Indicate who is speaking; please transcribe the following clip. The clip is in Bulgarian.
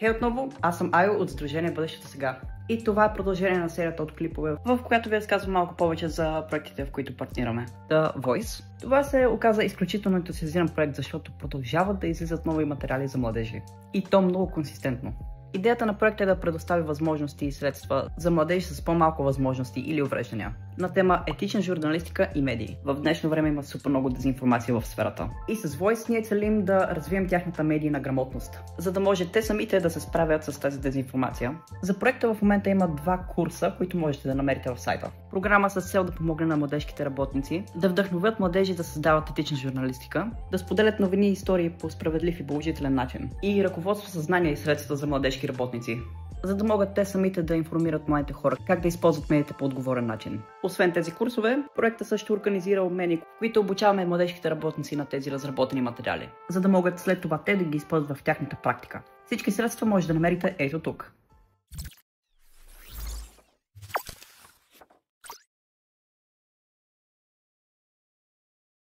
Speaker 1: Хей отново, аз съм Айо от Сдружение Бъдещето сега. И това е продължение на серията от клипове, в която ви разказвам малко повече за проектите, в които партнираме. The Voice. Това се оказа изключително ентусиазиран проект, защото продължават да излизат нови материали за младежи. И то много консистентно. Идеята на проекта е да предостави възможности и средства за младежи с по-малко възможности или увреждания на тема етична журналистика и медии. В днешно време има супер много дезинформация в сферата. И с Voice ние целим да развием тяхната медийна грамотност, за да може те самите да се справят с тази дезинформация. За проекта в момента има 2 курса, които можете да намерите в сайта. Програма с цел да помогне на младежките работници, да вдъхновят младежи да създават етична журналистика, да споделят новини и истории по справедлив и положителен начин, и ръководство със знания и средства за младежки работници, за да могат те самите да информират младите хора как да използват медиите по отговорен начин. Освен тези курсове, проектът също организира обмени, в които обучаваме младежките работници на тези разработени материали, за да могат след това те да ги използват в тяхната практика. Всички средства може да намерите ето тук.